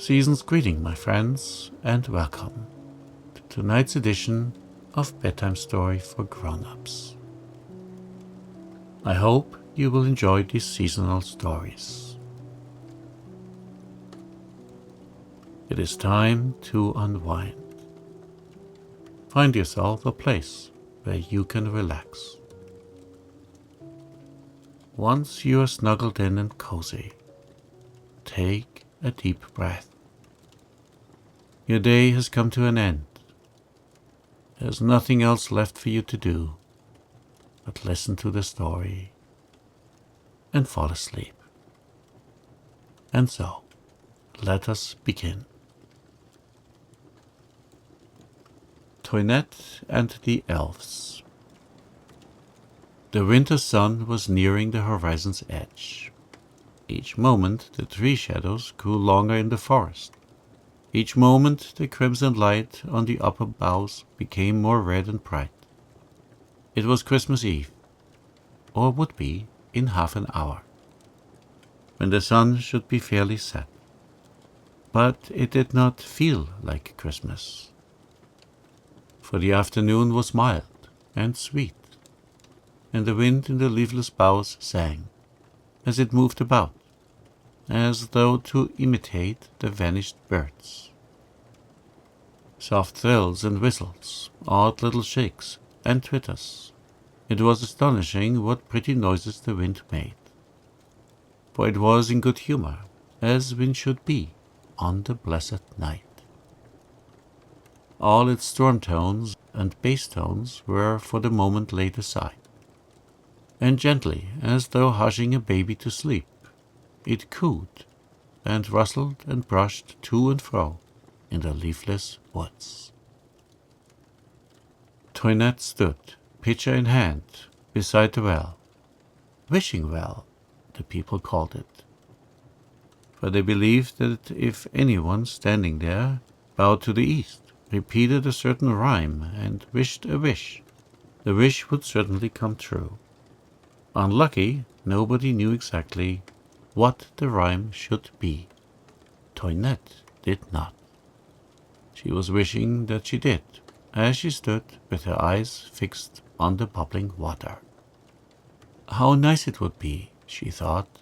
Season's greeting, my friends, and welcome to tonight's edition of Bedtime Story for Grown-Ups. I hope you will enjoy these seasonal stories. It is time to unwind. Find yourself a place where you can relax. Once you are snuggled in and cozy, take a deep breath. Your day has come to an end. There's nothing else left for you to do but listen to the story and fall asleep. And so, let us begin. Toinette and the Elves. The winter sun was nearing the horizon's edge. Each moment the tree shadows grew longer in the forest. Each moment the crimson light on the upper boughs became more red and bright. It was Christmas Eve, or would be in half an hour, when the sun should be fairly set. But it did not feel like Christmas, for the afternoon was mild and sweet, and the wind in the leafless boughs sang, as it moved about, as though to imitate the vanished birds. Soft thrills and whistles, odd little shakes and twitters. It was astonishing what pretty noises the wind made, for it was in good humor, as wind should be on the blessed night. All its storm tones and bass tones were for the moment laid aside, and gently, as though hushing a baby to sleep, it cooed and rustled and brushed to and fro in the leafless woods. Toinette stood, pitcher in hand, beside the well. Wishing well, the people called it, for they believed that if anyone standing there bowed to the east, repeated a certain rhyme, and wished a wish, the wish would certainly come true. Unlucky, nobody knew exactly what the rhyme should be. Toinette did not. She was wishing that she did, as she stood with her eyes fixed on the bubbling water. How nice it would be, she thought.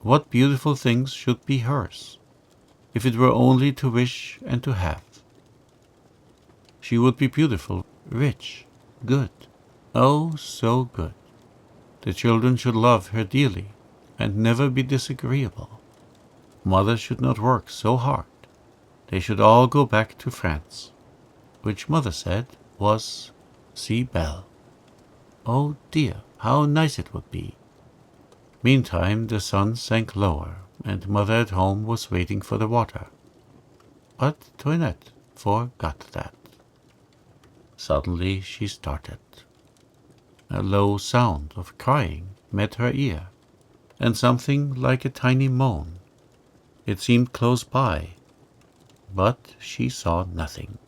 What beautiful things should be hers, if it were only to wish and to have. She would be beautiful, rich, good, oh, so good. The children should love her dearly and never be disagreeable. Mother should not work so hard. They should all go back to France, which Mother said was si belle. Oh dear, how nice it would be. Meantime the sun sank lower, and Mother at home was waiting for the water. But Toinette forgot that. Suddenly she started. A low sound of crying met her ear, and something like a tiny moan. It seemed close by, but she saw nothing.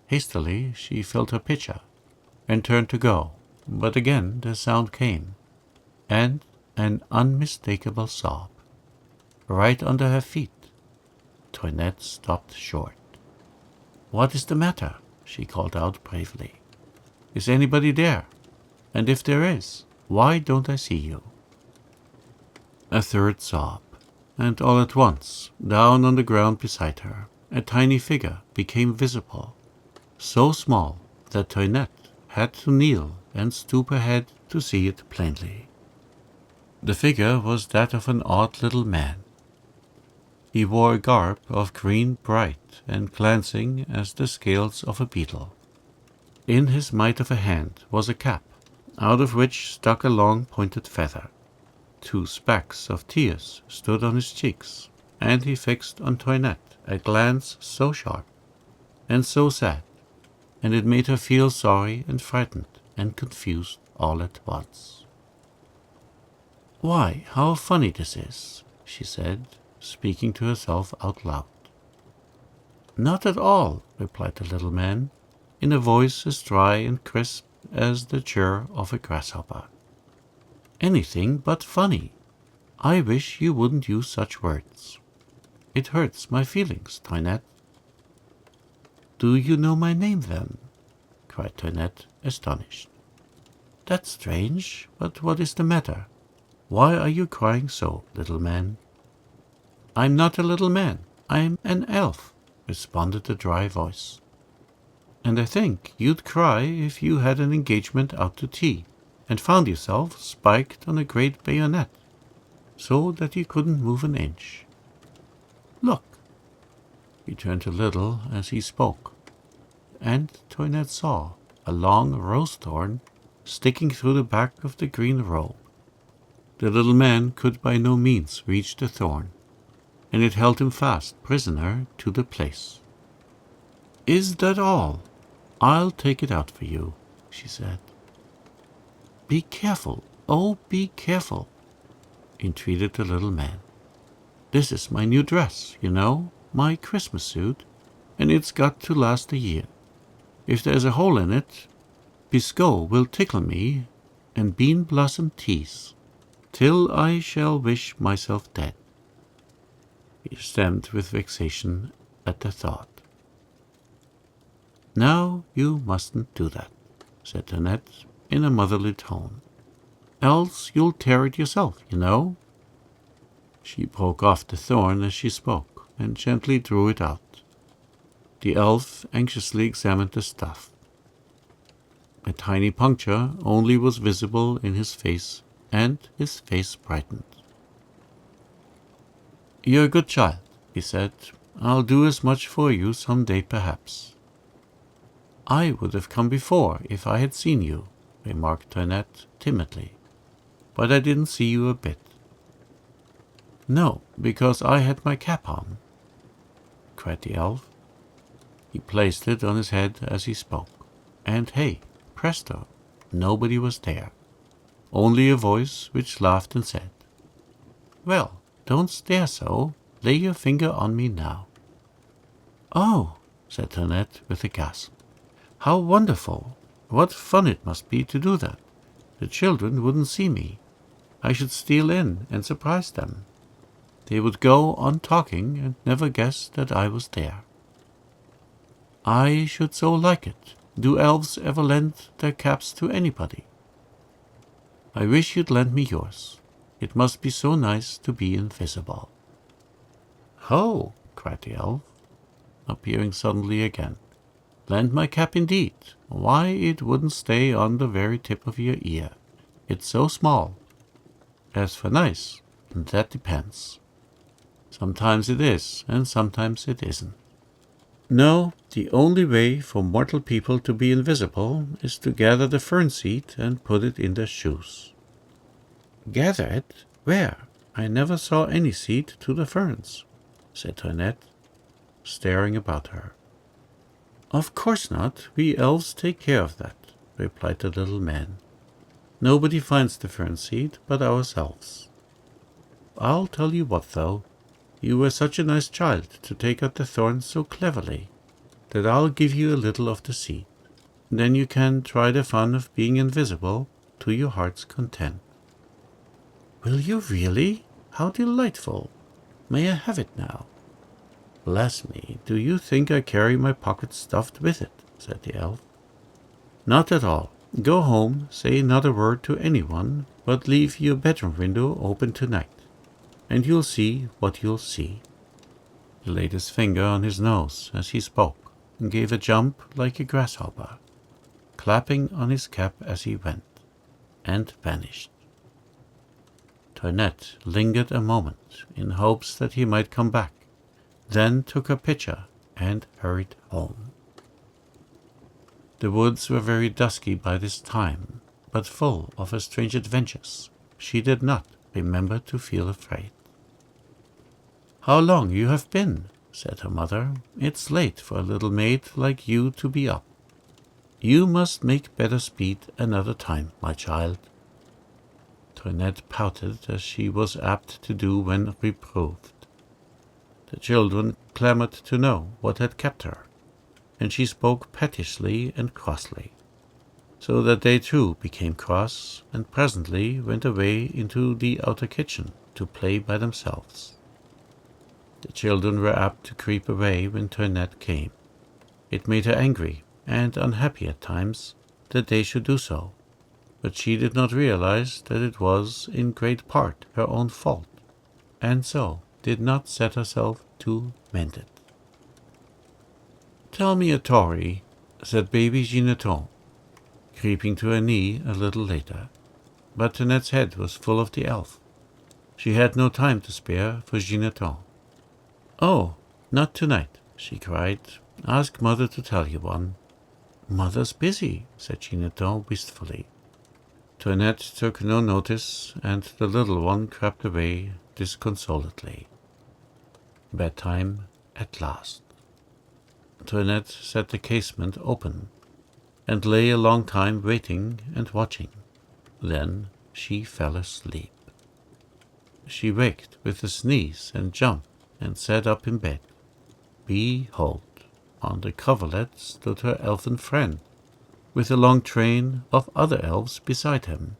Hastily she filled her pitcher and turned to go, but again the sound came, and an unmistakable sob. Right under her feet, Toinette stopped short. "What is the matter?" she called out bravely. "Is anybody there? And if there is, why don't I see you?" A third sob, and all at once, down on the ground beside her, a tiny figure became visible, so small that Toinette had to kneel and stoop her head to see it plainly. The figure was that of an odd little man. He wore a garb of green bright and glancing as the scales of a beetle. In his mite of a hand was a cap, out of which stuck a long pointed feather. 2 specks of tears stood on his cheeks, and he fixed on Toinette a glance so sharp and so sad, and it made her feel sorry and frightened and confused all at once. "Why, how funny this is," she said, speaking to herself out loud. "Not at all," replied the little man, in a voice as dry and crisp as the chirr of a grasshopper. "Anything but funny. I wish you wouldn't use such words. It hurts my feelings, Toinette." "Do you know my name, then?" cried Toinette, astonished. "That's strange, but what is the matter? Why are you crying so, little man?" "I'm not a little man. I'm an elf," responded the dry voice. "And I think you'd cry if you had an engagement out to tea and found yourself spiked on a great bayonet, so that you couldn't move an inch. Look." He turned a little as he spoke, and Toinette saw a long rose thorn sticking through the back of the green robe. The little man could by no means reach the thorn, and it held him fast prisoner to the place. "Is that all? I'll take it out for you," she said. "Be careful, oh, be careful," entreated the little man. "This is my new dress, you know, my Christmas suit, and it's got to last a year. If there's a hole in it, Biscoe will tickle me and Bean Blossom tease, till I shall wish myself dead." He stamped with vexation at the thought. "Now you mustn't do that," said Toinette in a motherly tone. "Else you'll tear it yourself, you know." She broke off the thorn as she spoke and gently drew it out. The elf anxiously examined the stuff. A tiny puncture only was visible in his face, and his face brightened. "You're a good child," he said. "I'll do as much for you some day, perhaps." "I would have come before if I had seen you," remarked Toinette timidly, "but I didn't see you a bit." "No, because I had my cap on," cried the elf. He placed it on his head as he spoke, and hey, presto, nobody was there, only a voice which laughed and said, "Well, don't stare so. Lay your finger on me now." "Oh," said Toinette with a gasp. "How wonderful! What fun it must be to do that. The children wouldn't see me. I should steal in and surprise them. They would go on talking and never guess that I was there. I should so like it. Do elves ever lend their caps to anybody? I wish you'd lend me yours. It must be so nice to be invisible." "Ho!" cried the elf, appearing suddenly again. "Lend my cap indeed. Why, it wouldn't stay on the very tip of your ear. It's so small. As for nice, that depends. Sometimes it is, and sometimes it isn't. No, the only way for mortal people to be invisible is to gather the fern seed and put it in their shoes." "Gather it? Where? I never saw any seed to the ferns," said Toinette, staring about her. "Of course not. We elves take care of that," replied the little man. "Nobody finds the fern seed but ourselves. I'll tell you what, though. You were such a nice child to take out the thorns so cleverly, that I'll give you a little of the seed. Then you can try the fun of being invisible to your heart's content." "Will you really? How delightful! May I have it now?" "Bless me, do you think I carry my pocket stuffed with it?" said the elf. "Not at all. Go home, say not a word to anyone, but leave your bedroom window open tonight, and you'll see what you'll see." He laid his finger on his nose as he spoke, and gave a jump like a grasshopper, clapping on his cap as he went, and vanished. Toinette lingered a moment in hopes that he might come back, then took her pitcher and hurried home. The woods were very dusky by this time, but full of her strange adventures. She did not remember to feel afraid. "How long you have been," said her mother. "It's late for a little maid like you to be up. You must make better speed another time, my child." Toinette pouted as she was apt to do when reproved. The children clamored to know what had kept her, and she spoke pettishly and crossly, so that they too became cross, and presently went away into the outer kitchen to play by themselves. The children were apt to creep away when Toinette came. It made her angry and unhappy at times that they should do so, but she did not realize that it was in great part her own fault, and so did not set herself to mend it. "Tell me a story," said baby Ginetton, creeping to her knee a little later. But Toinette's head was full of the elf. She had no time to spare for Ginetton. "Oh, not tonight," she cried. "Ask Mother to tell you one." "Mother's busy," said Ginetton wistfully. Toinette took no notice, and the little one crept away disconsolately. Bedtime at last. Toinette set the casement open, and lay a long time waiting and watching. Then she fell asleep. She waked with a sneeze and jump, and sat up in bed. Behold, on the coverlet stood her elfin friend, with a long train of other elves beside him,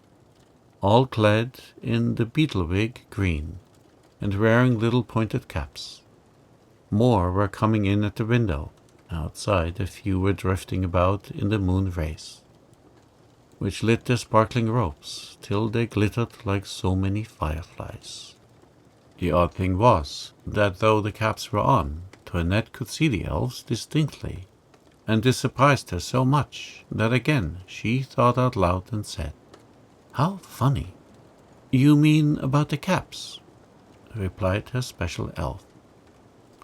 all clad in the beetle-wig green, and wearing little pointed caps. More were coming in at the window. Outside a few were drifting about in the moon rays, which lit their sparkling robes till they glittered like so many fireflies. The odd thing was that though the caps were on, Toinette could see the elves distinctly, and this surprised her so much that again she thought out loud and said, "How funny!" "You mean about the caps?" replied her special elf,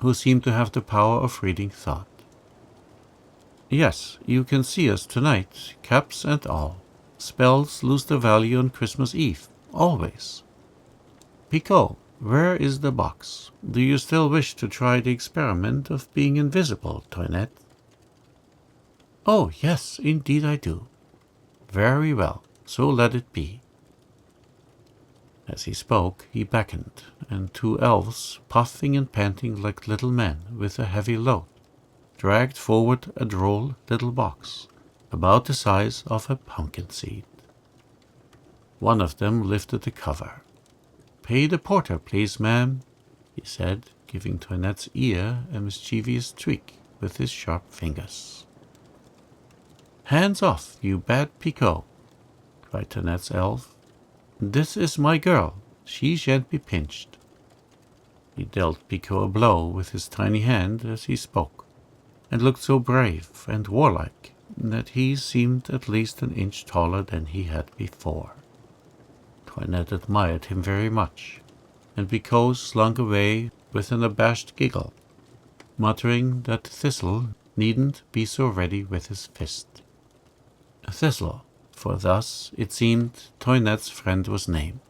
who seemed to have the power of reading thought. "Yes, you can see us tonight, caps and all. Spells lose their value on Christmas Eve, always. Picot, where is the box? Do you still wish to try the experiment of being invisible, Toinette?" "Oh, yes, indeed I do." "Very well, so let it be." As he spoke, he beckoned, and two elves, puffing and panting like little men with a heavy load, dragged forward a droll little box, about the size of a pumpkin seed. One of them lifted the cover. "Pay the porter, please, ma'am," he said, giving Toinette's ear a mischievous tweak with his sharp fingers. "Hands off, you bad Picot," cried Toinette's elf. "This is my girl. She shan't be pinched." He dealt Picot a blow with his tiny hand as he spoke, and looked so brave and warlike that he seemed at least an inch taller than he had before. Toinette admired him very much, and Picot slunk away with an abashed giggle, muttering that Thistle needn't be so ready with his fist. Thistle, for thus, it seemed, Toinette's friend was named,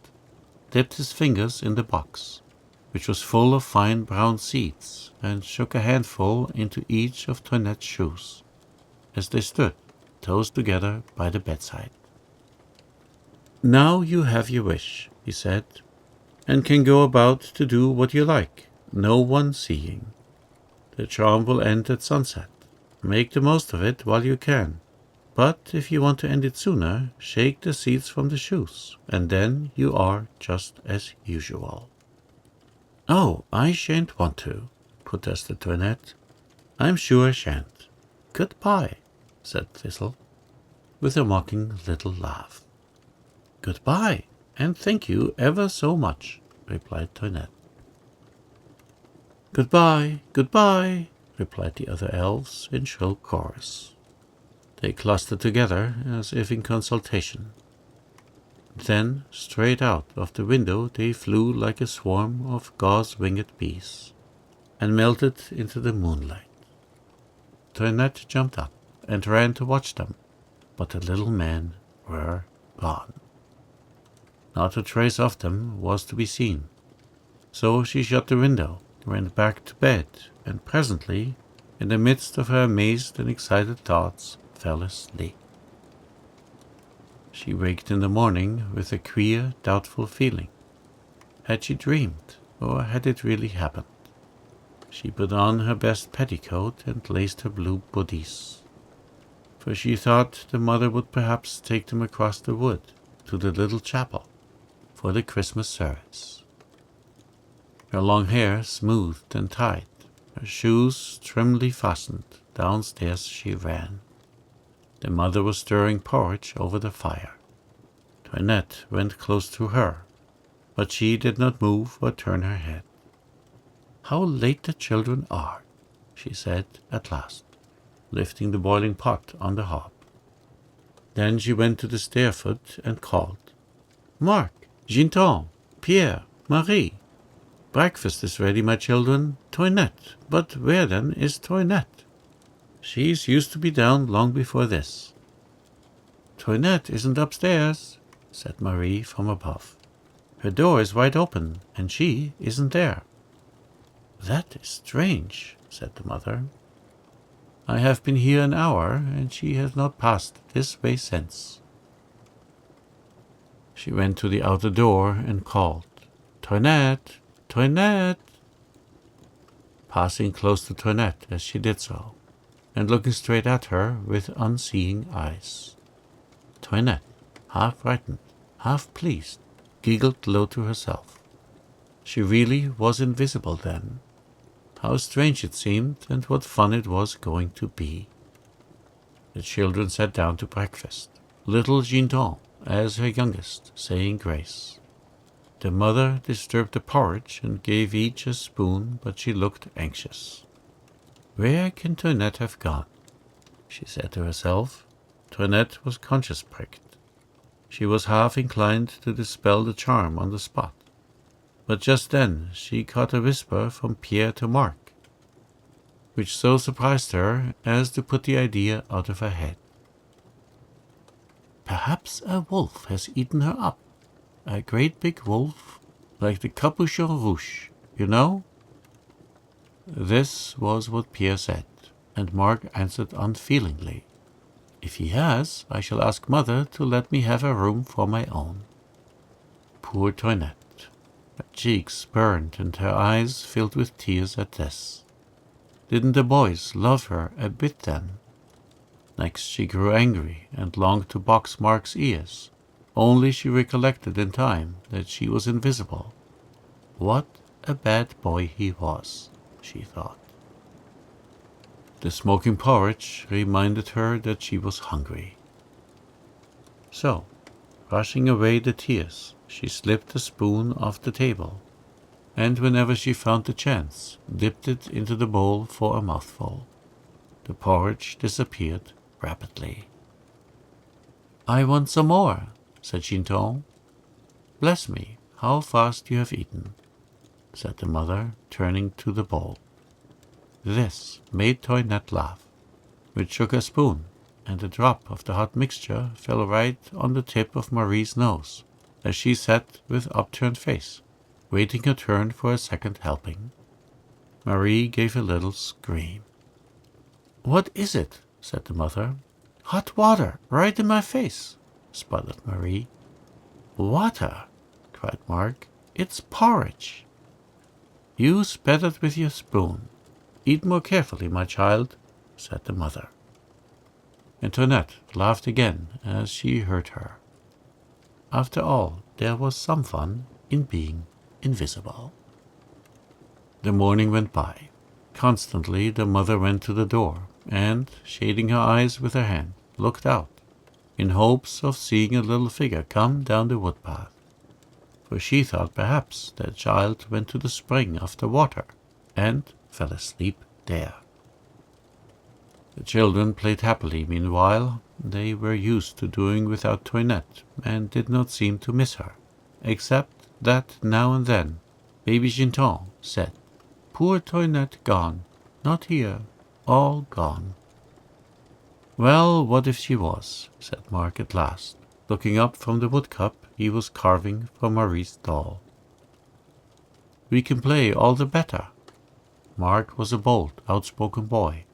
dipped his fingers in the box, which was full of fine brown seeds, and shook a handful into each of Toinette's shoes, as they stood, toes together, by the bedside. "Now you have your wish," he said, "and can go about to do what you like, no one seeing. The charm will end at sunset. Make the most of it while you can. But if you want to end it sooner, shake the seeds from the shoes, and then you are just as usual." "Oh, I shan't want to," protested Toinette. "I'm sure I shan't. Goodbye," said Thistle, with a mocking little laugh. "Goodbye, and thank you ever so much," replied Toinette. "Goodbye, goodbye," replied the other elves in shrill chorus. They clustered together as if in consultation. Then straight out of the window they flew like a swarm of gauze-winged bees, and melted into the moonlight. Toinette jumped up and ran to watch them, but the little men were gone. Not a trace of them was to be seen, so she shut the window, went back to bed, and presently, in the midst of her amazed and excited thoughts, fell asleep. She waked in the morning with a queer, doubtful feeling. Had she dreamed, or had it really happened? She put on her best petticoat and laced her blue bodice, for she thought the mother would perhaps take them across the wood to the little chapel for the Christmas service. her long hair smoothed and tied, her shoes trimly fastened. Downstairs she ran. The mother was stirring porridge over the fire. Toinette went close to her, but she did not move or turn her head. "How late the children are," she said at last, lifting the boiling pot on the hob. Then she went to the stair-foot and called, "Marc, Ginton, Pierre, Marie. Breakfast is ready, my children. Toinette, but where then is Toinette? She's used to be down long before this." "Toinette isn't upstairs," said Marie from above. "Her door is wide open, and she isn't there." "That is strange," said the mother. "I have been here an hour, and she has not passed this way since." She went to the outer door and called, "Toinette, Toinette," passing close to Toinette as she did so, and looking straight at her with unseeing eyes. Toinette, half frightened, half pleased, giggled low to herself. She really was invisible then. How strange it seemed, and what fun it was going to be. The children sat down to breakfast, little Ginton, as her youngest, saying grace. The mother disturbed the porridge and gave each a spoon, but she looked anxious. "Where can Toinette have gone?" she said to herself. Toinette was conscience-pricked. She was half inclined to dispel the charm on the spot. But just then she caught a whisper from Pierre to Marc, which so surprised her as to put the idea out of her head. "Perhaps a wolf has eaten her up. A great big wolf, like the Capuchon Rouge, you know?" This was what Pierre said, and Marc answered unfeelingly, "If he has, I shall ask Mother to let me have a room for my own." Poor Toinette. Her cheeks burned and her eyes filled with tears at this. Didn't the boys love her a bit then? Next she grew angry and longed to box Marc's ears. Only she recollected in time that she was invisible. What a bad boy he was, she thought. The smoking porridge reminded her that she was hungry. So, brushing away the tears, she slipped the spoon off the table, and whenever she found the chance, dipped it into the bowl for a mouthful. The porridge disappeared rapidly. "I want some more," said Ginton. "Bless me, how fast you have eaten," said the mother, turning to the bowl. This made Toinette laugh, which shook her spoon, and a drop of the hot mixture fell right on the tip of Marie's nose, as she sat with upturned face, waiting her turn for a second helping. Marie gave a little scream. "What is it?" said the mother. "Hot water, right in my face," sputtered Marie. "Water!" cried Marc. "It's porridge." "You spat it with your spoon. Eat more carefully, my child," said the mother. And Toinette laughed again as she heard her. After all, there was some fun in being invisible. The morning went by. Constantly the mother went to the door, and, shading her eyes with her hand, looked out, in hopes of seeing a little figure come down the wood-path. For she thought perhaps that child went to the spring after water, and fell asleep there. The children played happily meanwhile. They were used to doing without Toinette, and did not seem to miss her, except that now and then baby Ginton said, "Poor Toinette gone, not here, all gone." "Well, what if she was?" said Marc at last, looking up from the woodcup he was carving for Marie's doll. "We can play all the better." Marc was a bold, outspoken boy,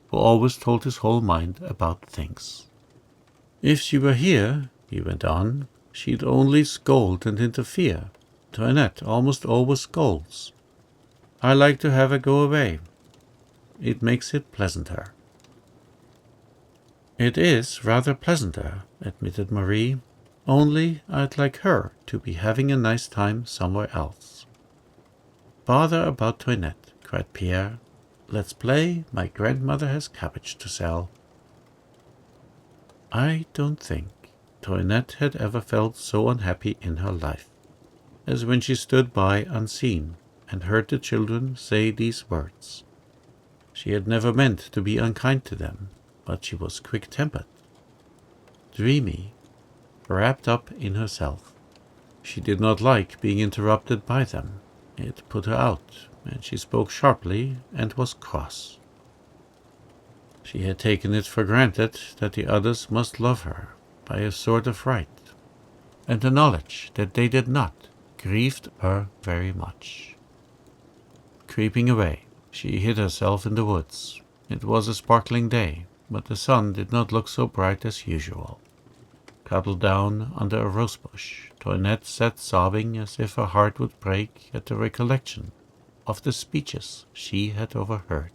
who always told his whole mind about things. "If she were here," he went on, "she'd only scold and interfere. Toinette almost always scolds. I like to have her go away. It makes it pleasanter." "It is rather pleasanter," admitted Marie, "only I'd like her to be having a nice time somewhere else." bother about Toinette," cried Pierre. "Let's play My Grandmother Has Cabbage to Sell." I don't think Toinette had ever felt so unhappy in her life as when she stood by unseen and heard the children say these words. She had never meant to be unkind to them, but she was quick-tempered, dreamy, wrapped up in herself. She did not like being interrupted by them. It put her out, and she spoke sharply and was cross. She had taken it for granted that the others must love her by a sort of right, and the knowledge that they did not grieved her very much. Creeping away, she hid herself in the woods. It was a sparkling day, but the sun did not look so bright as usual. Cuddled down under a rosebush, Toinette sat sobbing as if her heart would break at the recollection of the speeches she had overheard.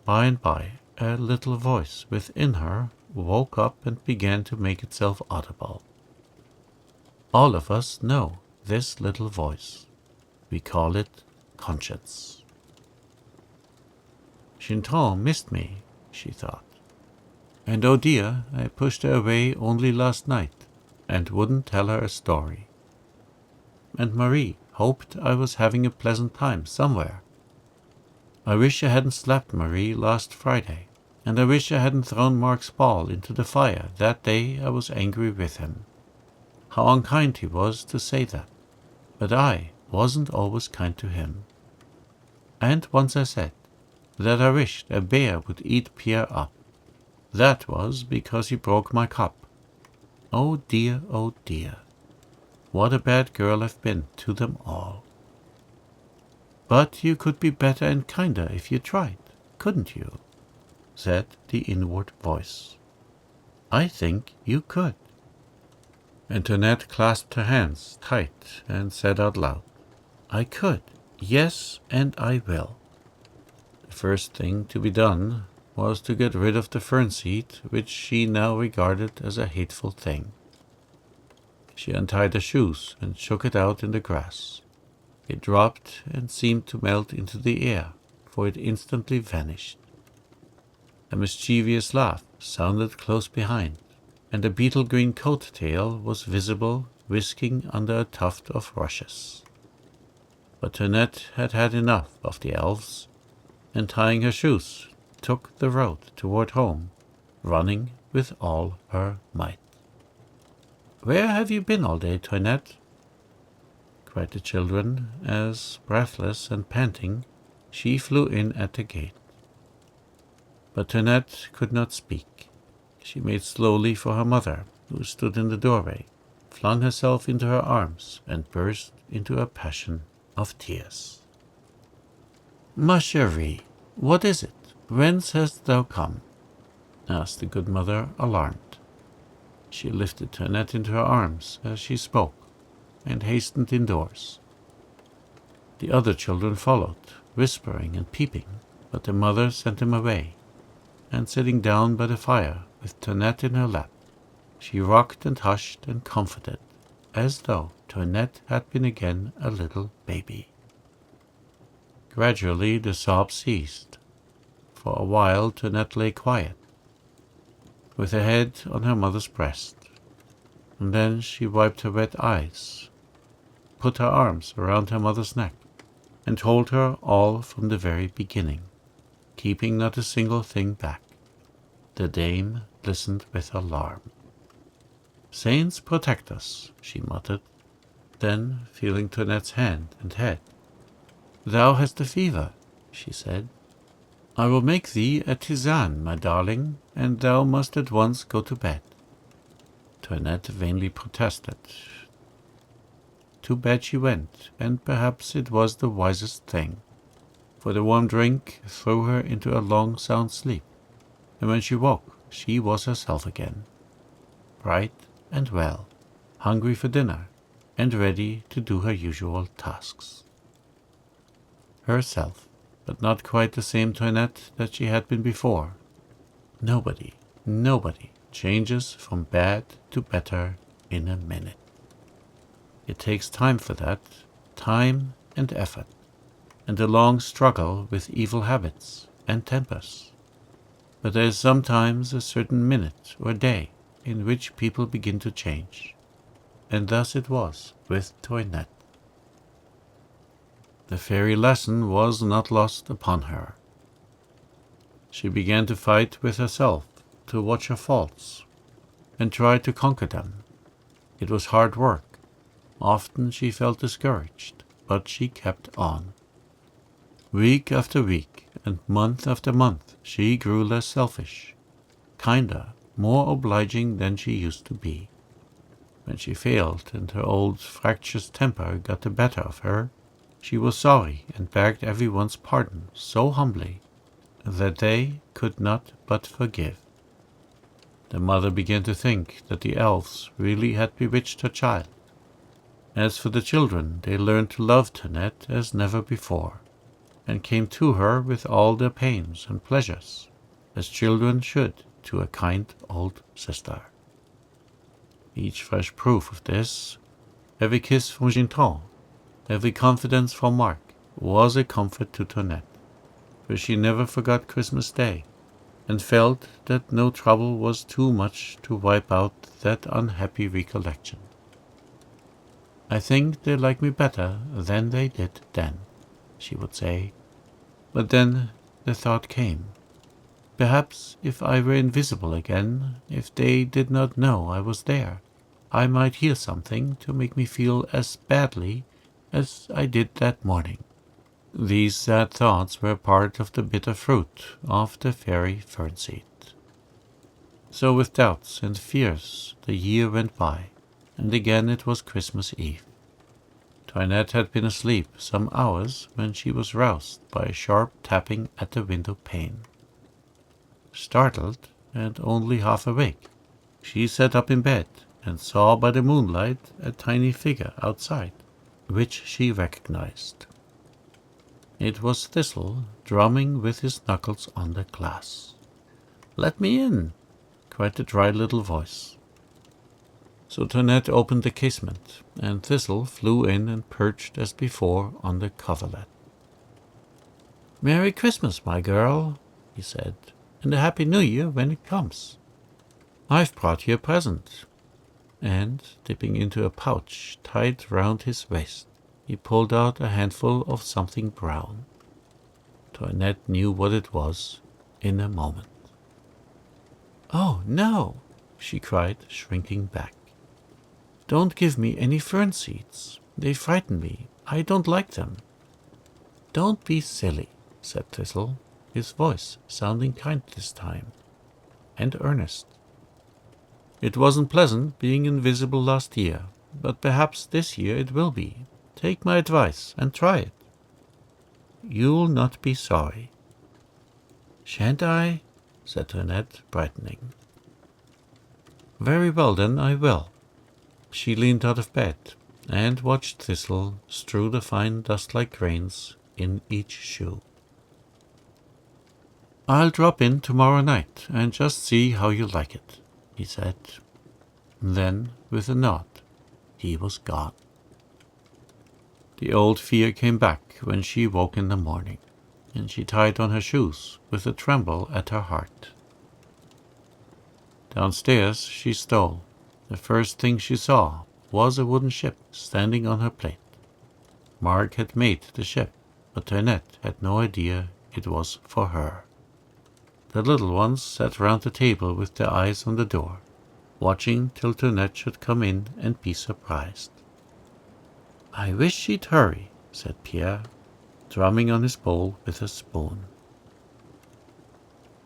By and by, a little voice within her woke up and began to make itself audible. All of us know this little voice. We call it conscience. Shintron missed me, she thought. And oh dear, I pushed her away only last night and wouldn't tell her a story. And Marie hoped I was having a pleasant time somewhere. I wish I hadn't slapped Marie last Friday, and I wish I hadn't thrown Mark's ball into the fire that day I was angry with him. How unkind he was to say that, but I wasn't always kind to him. And once I said that I wished a bear would eat Pierre up. That was because he broke my cup. Oh dear, what a bad girl I've been to them all. But you could be better and kinder if you tried, couldn't you? Said the inward voice. I think you could. And Toinette clasped her hands tight and said out loud, I could, yes, and I will. The first thing to be done was to get rid of the fern seed, which she now regarded as a hateful thing. She untied her shoes and shook it out in the grass. It dropped and seemed to melt into the air, for it instantly vanished. A mischievous laugh sounded close behind, and a beetle-green coat tail was visible whisking under a tuft of rushes. But Toinette had had enough of the elves, and tying her shoes, took the road toward home, running with all her might. Where have you been all day, Toinette? Cried the children, as, breathless and panting, she flew in at the gate. But Toinette could not speak. She made slowly for her mother, who stood in the doorway, flung herself into her arms, and burst into a passion of tears. Ma chérie, what is it? Whence hast thou come? Asked the good mother, alarmed. She lifted Toinette into her arms as she spoke, and hastened indoors. The other children followed, whispering and peeping, but the mother sent them away, and sitting down by the fire with Toinette in her lap, she rocked and hushed and comforted, as though Toinette had been again a little baby. Gradually the sobs ceased. For a while Toinette lay quiet, with her head on her mother's breast, and then she wiped her wet eyes, put her arms around her mother's neck, and told her all from the very beginning, keeping not a single thing back. The dame listened with alarm. Saints protect us, she muttered, then feeling Toinette's hand and head. Thou hast a fever, she said. I will make thee a tisane, my darling, and thou must at once go to bed. Toinette vainly protested. To bed she went, and perhaps it was the wisest thing, for the warm drink threw her into a long sound sleep, and when she woke she was herself again, bright and well, hungry for dinner, and ready to do her usual tasks. Herself, but not quite the same Toinette that she had been before. Nobody changes from bad to better in a minute. It takes time for that, time and effort, and a long struggle with evil habits and tempers. But there is sometimes a certain minute or day in which people begin to change, and thus it was with Toinette. The fairy lesson was not lost upon her. She began to fight with herself, to watch her faults, and try to conquer them. It was hard work. Often she felt discouraged, but she kept on. Week after week, and month after month, she grew less selfish, kinder, more obliging than she used to be. When she failed and her old fractious temper got the better of her, she was sorry and begged everyone's pardon so humbly that they could not but forgive. The mother began to think that the elves really had bewitched her child. As for the children, they learned to love Toinette as never before, and came to her with all their pains and pleasures, as children should to a kind old sister. Each fresh proof of this, every kiss from Gontran, every confidence from Marc, was a comfort to Toinette, for she never forgot Christmas Day, and felt that no trouble was too much to wipe out that unhappy recollection. "I think they like me better than they did then," she would say. But then the thought came, perhaps if I were invisible again, if they did not know I was there, I might hear something to make me feel as badly as I did that morning. These sad thoughts were part of the bitter fruit of the fairy fernseed. So with doubts and fears the year went by, and again it was Christmas Eve. Toinette had been asleep some hours when she was roused by a sharp tapping at the window pane. Startled and only half awake, she sat up in bed and saw by the moonlight a tiny figure outside, which she recognized. It was Thistle, drumming with his knuckles on the glass. "Let me in!" cried the dry little voice. So Toinette opened the casement, and Thistle flew in and perched as before on the coverlet. "Merry Christmas, my girl," he said, "and a Happy New Year when it comes. I've brought you a present." And, dipping into a pouch tied round his waist, he pulled out a handful of something brown. Toinette knew what it was in a moment. "Oh, no!" she cried, shrinking back. "Don't give me any fern seeds. They frighten me. I don't like them." "Don't be silly," said Thistle, his voice sounding kind this time, and earnest. "It wasn't pleasant being invisible last year, but perhaps this year it will be. Take my advice and try it. You'll not be sorry." "Shan't I?" said Toinette, brightening. "Very well, then I will." She leaned out of bed and watched Thistle strew the fine dust-like grains in each shoe. "I'll drop in tomorrow night and just see how you like it," he said. Then, with a nod, he was gone. The old fear came back when she woke in the morning, and she tied on her shoes with a tremble at her heart. Downstairs she stole. The first thing she saw was a wooden ship standing on her plate. Marc had made the ship, but Toinette had no idea it was for her. The little ones sat round the table with their eyes on the door, watching till Toinette should come in and be surprised. "I wish she'd hurry," said Pierre, drumming on his bowl with a spoon.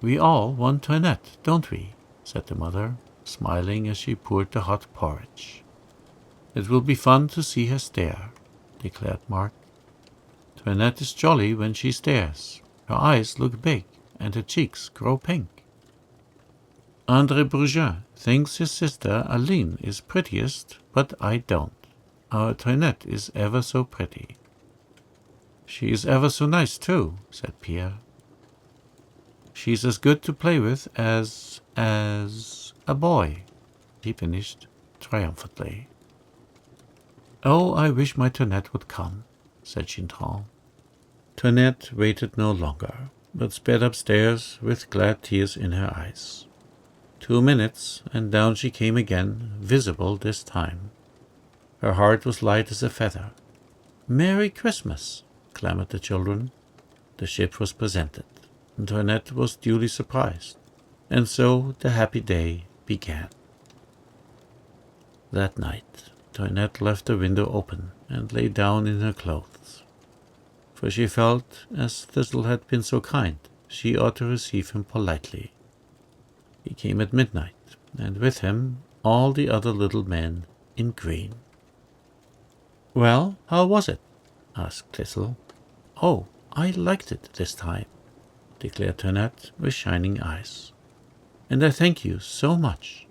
"We all want Toinette, don't we?" said the mother, smiling as she poured the hot porridge. "It will be fun to see her stare," declared Marc. "Toinette is jolly when she stares. Her eyes look big, and her cheeks grow pink. André Brujon thinks his sister Aline is prettiest, but I don't. Our Toinette is ever so pretty." "She is ever so nice, too," said Pierre. "She's as good to play with as a boy," he finished triumphantly. "Oh, I wish my Toinette would come. said Gontran. Toinette waited no longer, but sped upstairs with glad tears in her eyes. 2 minutes, and down she came again, visible this time. Her heart was light as a feather. "Merry Christmas!" clamored the children. The ship was presented, and Toinette was duly surprised, and so the happy day began. That night, Toinette left the window open and lay down in her clothes, for she felt, as Thistle had been so kind, she ought to receive him politely. He came at midnight, and with him all the other little men in green. "Well, how was it?" asked Thistle. "Oh, I liked it this time," declared Toinette with shining eyes. "And I thank you so much."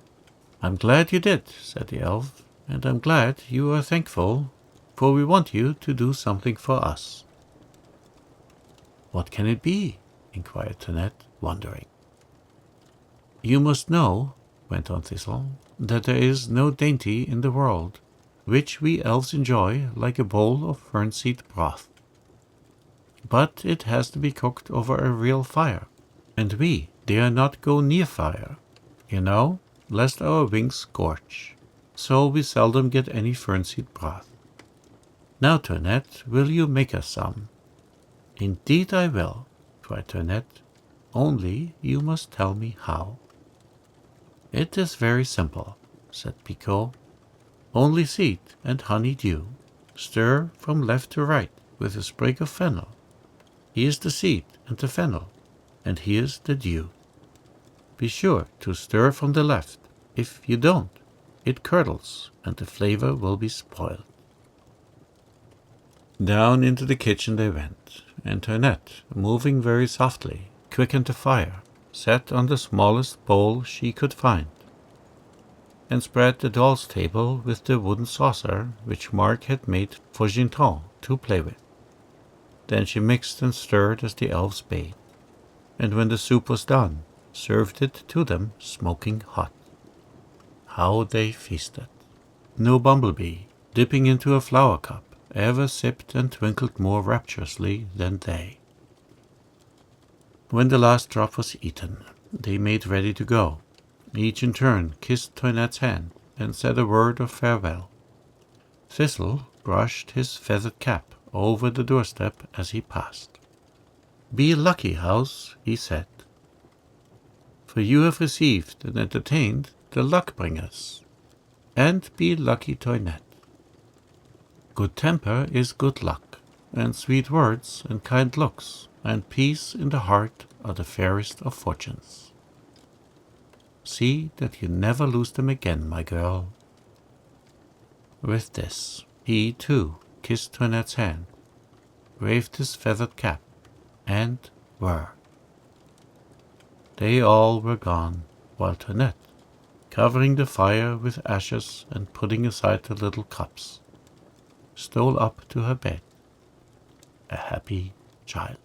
"I'm glad you did," said the elf, "and I'm glad you are thankful, for we want you to do something for us." "What can it be?" inquired Toinette, wondering. "You must know," went on Thistle, "that there is no dainty in the world which we elves enjoy like a bowl of fern-seed broth. But it has to be cooked over a real fire, and we dare not go near fire, lest our wings scorch, so we seldom get any fern-seed broth. Now, Toinette, will you make us some?" "Indeed I will," cried Toinette, "only you must tell me how." "It is very simple," said Picot. "Only seed and honey dew. Stir from left to right with a sprig of fennel. Here's the seed and the fennel, and here's the dew. Be sure to stir from the left. If you don't, it curdles, and the flavor will be spoiled." Down into the kitchen they went, and Toinette, moving very softly, quickened the fire, sat on the smallest bowl she could find, and spread the doll's table with the wooden saucer which Mark had made for Gontran to play with. Then she mixed and stirred as the elves bade, and when the soup was done, served it to them smoking hot. How they feasted! No bumblebee, dipping into a flower cup, ever sipped and twinkled more rapturously than they. When the last drop was eaten, they made ready to go. Each in turn kissed Toinette's hand and said a word of farewell. Thistle brushed his feathered cap over the doorstep as he passed. "Be lucky, house," he said, "for you have received and entertained the luck-bringers. And be lucky, Toinette. Good temper is good luck, and sweet words and kind looks and peace in the heart are the fairest of fortunes. See that you never lose them again, my girl." With this, he, too, kissed Toinette's hand, waved his feathered cap, and were. They all were gone, while Toinette, covering the fire with ashes and putting aside the little cups, stole up to her bed, a happy child.